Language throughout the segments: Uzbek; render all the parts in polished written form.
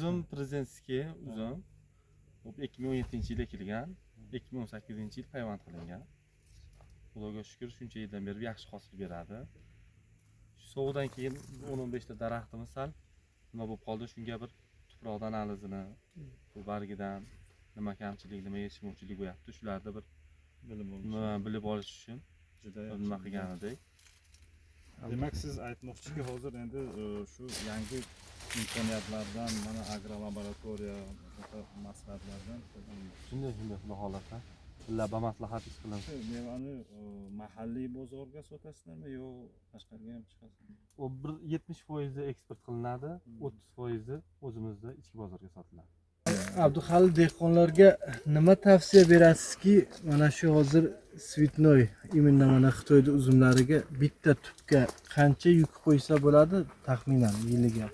uzum prezidentskiy uzum. 2017-yilda ekilgan, 2018-yil payvand qilingan. Xudoga shukr, shuncha yildan beri yaxshi hosil beradi. Sovuqdan keyin 10-15 ta daraxtimiz sal nima bo'lib qoldi, shunga bir tuproqdan analizini, bu bargidan nima kamchilik, nima yetishmovchilik bo'lyapti, shularni bir bilib olish uchun juda nima qilgan edik. Demak, siz aytmoqchiki, hozir endi shu yangi imkoniyatlardan, mana agrolaboratoriya maslahatlardan Shunday xudo xohlasa, laba maslahat ish qilamiz. mevani mahalliy bozorga sotasizlarmi yo tashqariga ham chiqasizmi? U 70% eksport qilinadi, 30% o'zimizda ichki bozorga sotiladi. Abduhalil dehqonlarga nima tavsiya berasizki, mana shu hozir Svitnoy именно mana Xitoyda uzumlariga bitta tubga qancha yuk qo'ysa bo'ladi taxminan yiliga?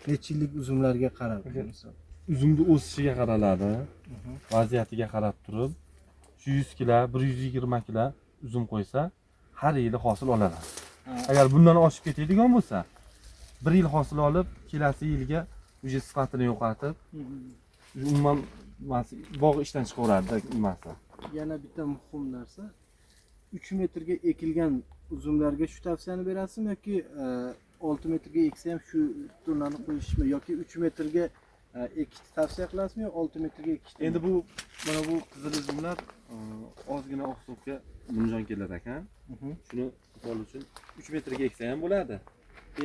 Necha yillik uzumlarga qarab misol. Uzumni o'sishiga qaraladi, vaziyatiga qarab turib, shu 100 kilo, 120 kilo uzum qo'ysa, har yili hosil oladi. Agar bundan oshib ketadigan bo'lsa, 1 yil hosil olib, kelasi yilga uje sifatini yo'qotib, umuman bog' ishdan chiqaveradi nimasi. Yana bitta muhim narsa, 3 metrga ekilgan uzumlarga shu tavsiyani berasizmi yoki 6 metrga eksa ham shu turnani qo'yishmi yoki 3 metrga ekishni tavsiya qilasizmi yo 6 metrga ekishni? Endi bu mana bu qizil uzumlar ozgina oftobga nimjon kelar ekan. Shuni misol uchun 3 metrga eksa ham bo'ladi.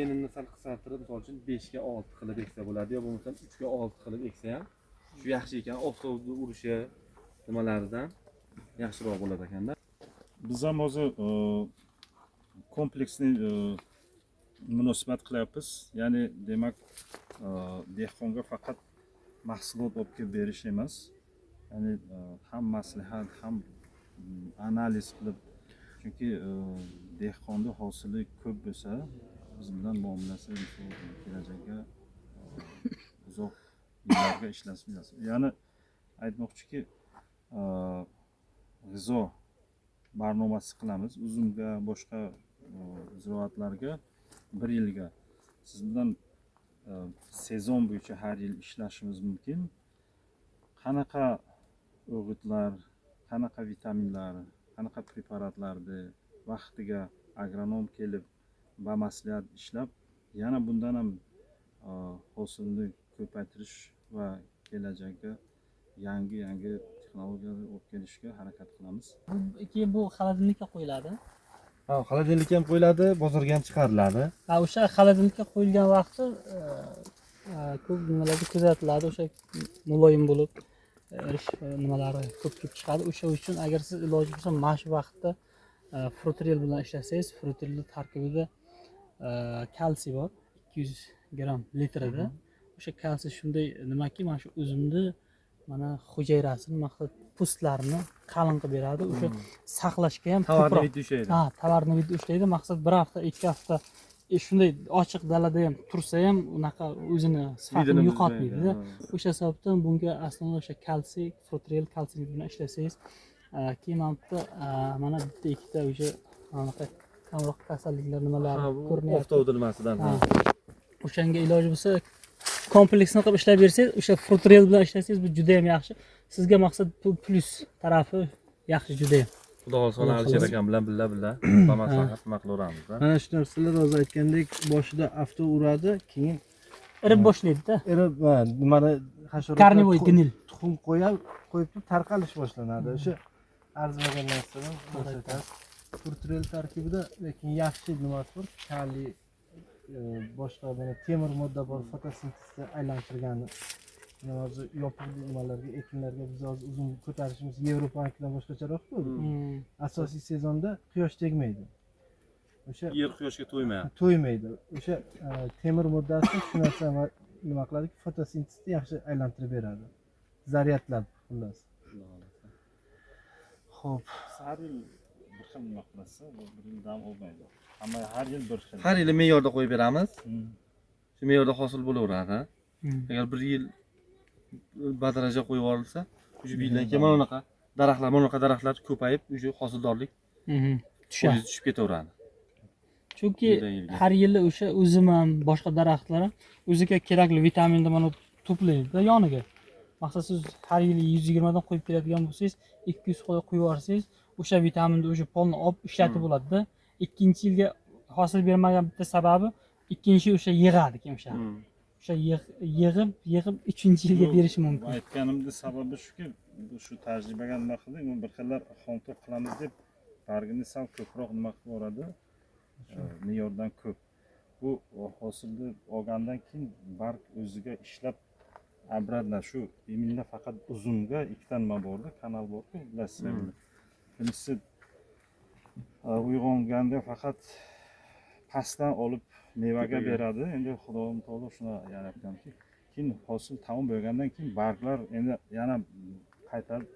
Enini sal qisqartirib, misol uchun 5 ga 6 qilib eksa bo'ladi yo bo'lmasam 3 ga 6 qilib eksa ham shu yaxshi ekan. Oftobni urishi nimalaridan yaxshiroq bo'ladi ekanda. Biz ham hozir kompleksni munosabat qilyapmiz. Ya'ni demak, dehqonga faqat mahsulot olib kelib berish emas, ya'ni ham maslahat, ham analiz qilib, chunki dehqonni hosili ko'p bo'lsa, biz bilan muomalasi kelajakka uzoq yillarga ishlashimiz. Ya'ni aytmoqchiki, g'izo barnomasi qilamiz uzumga, boshqa ziroatlarga 1 yilga. Siz bilan sezon bo'yicha har yil ishlashimiz mumkin. Qanaqa o'g'itlar, qanaqa vitaminlar, qanaqa preparatlarni vaqtiga agronom kelib va maslahat ishlab, yana bundan ham hosilni ko'paytirish va kelajakka yangi texnologiyalar olib kelishga harakat qilamiz. Keyin bu xolodilnikka qo'yiladi. Ha, xolodilnikka ham qo'yiladi, bozorga ham chiqariladi. Ha, o'sha xolodilnikka qo'yilgan vaqti ko'p nimalarda kuzatiladi, o'sha muloyim bo'lib, irish nimalari ko'p chiqadi. O'sha uchun agar siz iloji bo'lsa, mana shu vaqtda frutril bilan ishlasangiz, frutrilning tarkibida kalsiy bor, 200 gram litrida. O'sha kalsiy shunday nimaki, mana shu uzumni mana hujayrasini, maqsad pustlarini qalin qilib beradi. O'sha saqlashga ham Tovarni ushlaydi. Ha, tovarni ushlaydi. Maqsad 1 hafta, 2 hafta shunday ochiq dalada ham tursa ham unaqa o'zini sifatini yo'qotmaydi. O'sha sababdan bunga aslida o'sha kalsiy, frutril kalsiy bilan ishlasangiz, keyin mana bitta ikkita o'sha anaqa kamroq kasalliklar nimalar ko'rinyapti. Oftobni nimasidan. O'shanga iloji bo'lsa kompleksni qilib ishlab bersangiz, o'sha frutril bilan ishlasangiz bu juda ham yaxshi. Sizga maqsad plus tarafi yaxshi juda ham. Xudo xolsa Alisher akam bilan billa maslahat qilaveramiz. Mana shu narsalar hozir aytgandek boshida avto uradi, keyin Irib boshlaydi-da. irib nimani hasharotlar Karnivoy gnil tuxum qo'yib tarqalish boshlanadi. O'sha arzimagan narsadan boshlaydi. Frutril tarkibida lekin yaxshi nimasi bor, kaliy boshqa mana temir modda bor, fotosintezga aylantirgani. Hozir yopiq nimalarga, ekinlarga biz hozir uzum ko'tarishimiz Yevropanikidan boshqacharoq-ku. Asosiy sezonda quyosh tegmaydi. O'sha Yer quyoshga to'ymaydi. O'sha temir moddasi shu narsa nima qiladiki, fotosintezni yaxshi aylantirib beradi. Zaryadlab xullas. Xo'p, Har yil bir xil nima qilsa, bu 1 yil dam olmaydi. Hamma har yil bir xil. Har yili me'yorda qo'yib beramiz. Shu me'yorda hosil bo'laveradi. Agar 1 yil badaraja qo'yib yuborilsa, o'sha yildan keyin mana bunaqa daraxtlar ko'payib, o'sha hosildorlik tushib ketaveradi. Chunki har yili o'sha uzum ham, boshqa daraxtlar ham o'ziga kerakli vitaminni mana to'playdi yoniga. Maqsad siz har yili 120 dan qo'yib beradigan bo'lsangiz, 200 qo'yib yuborsangiz, o'sha vitaminni o'sha polni olib ishlatib bo'ladi-da. Ikkinchi yilga hosil bermagan bitta sababi, ikkinchi o'sha yig'adi keyin o'sha. O'sha yig'ib 3-yilga berishi mumkin. Aytganimning sababi shuki, shu tajribaga nima qildik, bu bir xillar xomto'p qilamiz deb bargini sal ko'proq nima qilib yuboradi, me'yordan ko'p. Bu hosilni olgandan keyin barg o'ziga ishlab обратно shu именно faqat uzunga ikkita nima bordi, kanal borku, bilasizlar. Birinchisi uyg'onganda faqat pastdan olib mevaga beradi. Endi Xudoim taolo shuni yaratganki, keyin hosil tamom bo'lgandan keyin barglar endi yana qaytarib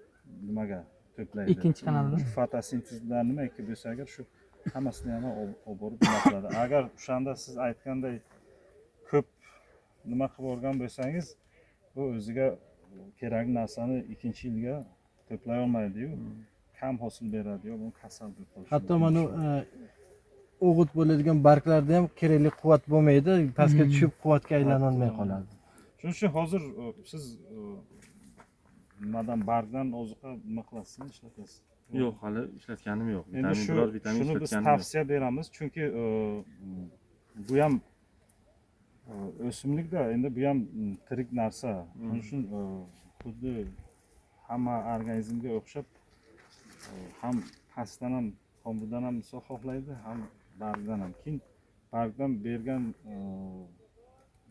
nimaga to'playdi. Ikkinchi kanalda. Shu fotosintezlar nimaki bo'lsa agar shu hammasini yana olib borib nima qiladi. Agar o'shanda siz aytganday ko'p nima qilib olgan bo'lsangiz, bu o'ziga kerakli narsani ikkinchi yilga to'play olmaydi-yu, kam hosil beradi-yu, bu kasal bo'lib qolishi. Hatto mana o'g'it bo'ladigan barglarda ham kerakli quvvat bo'lmaydi, pastga tushib quvvatga aylana olmay qoladi. Shuning uchun hozir siz nimadan bargdan ozuqa nima qilasizmi, ishlatasiz? Yo'q, hali ishlatganim yo'q. Endi Biror vitamin shuni biz ishlatganim yo'q. tavsiya beramiz, chunki bu ham o'simlikda, endi bu ham tirik narsa. Shuning uchun xuddi hamma organizmga o'xshab ham pastdan ham, tomirdan ham misol xohlaydi, ham bargdan ham. Keyin bargdan bergan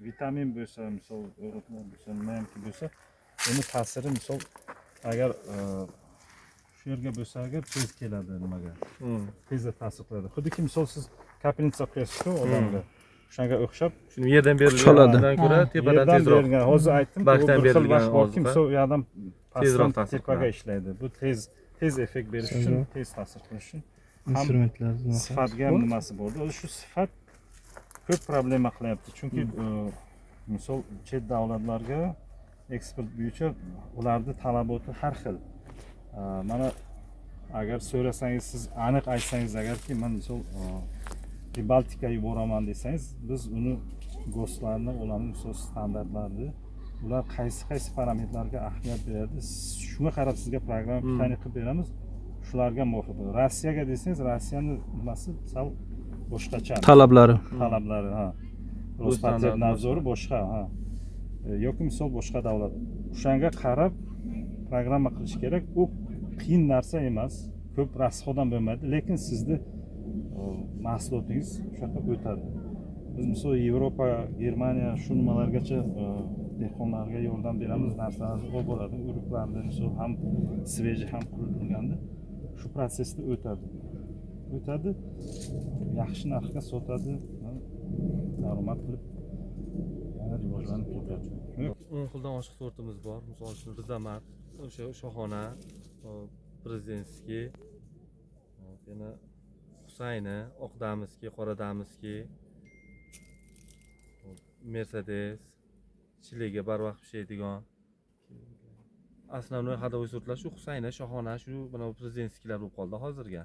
vitamin bo'lsa, misol o'g'itlar bo'lsa, nima hamki bo'lsa, uni ta'siri misol agar shu yerga bo'lsa agar tez keladi nimaga. Tezda ta'sir qiladi. Xuddiki misol siz kapelnitsa qo'yasiz-ku odamga. Shunga o'xshab, Shuni yerdan berilganidan ko'ra tepadan tezroq. Hozir aytdim, Bargdan bu bir xil berilgan vaqt borki, ozuqa misol u yerdan tezroq pastdan ta'sir tepaga qiladi. ishlaydi. Bu tez effekt berish uchun, tez ta'sir qilish uchun Instrumentlar sifatga ham nimasi bordi. O'zi shu sifat ko'p problema qilyapti. Chunki misol chet davlatlarga eksport bo'yicha ularning talaboti har xil. Mana agar so'rasangiz, siz aniq aytsangiz agarki, men misol Baltikaga yuboraman desangiz, biz uni go'shtlarni, ularning misol standartlarini, ular qaysi parametrlarga ahamiyat beradi, shunga qarab sizga programma pitaniya qilib beramiz. Shularga muvofiq. Rossiyaga desangiz, Rossiyaning nimasi sal boshqacha. talablari. Talablari, ha. Rospotrebnadzori boshqa, ha. Yoki misol boshqa davlat. O'shanga qarab programma qilish kerak. U qiyin narsa emas. Ko'p rasxod ham bo'lmaydi, lekin sizni mahsulotingiz o'shaqa o'tadi. Biz misol Yevropa, Germaniya shu nimalargacha dehqonlarga yordam beramiz, narsalarni olib boradi. Urug'larni misol ham sveji ham qurilganda shu prosesni o'tadi, yaxshi narxga sotadi, daromad qilib yana rivojlanib ketadi. 10 xildan oshiq sortimiz bor. Misol uchun Rizamat, o'sha Shohona, Prezidentskiy, yana Husayni, Oq Damiskiy, Qora Damiskiy, Mercedes, chiliga barvaqt pishadigan. Основной ходовой sortlar shu Husayni, Shohona, shu mana Prezidentskiylar bo'lib qoldi hozirga.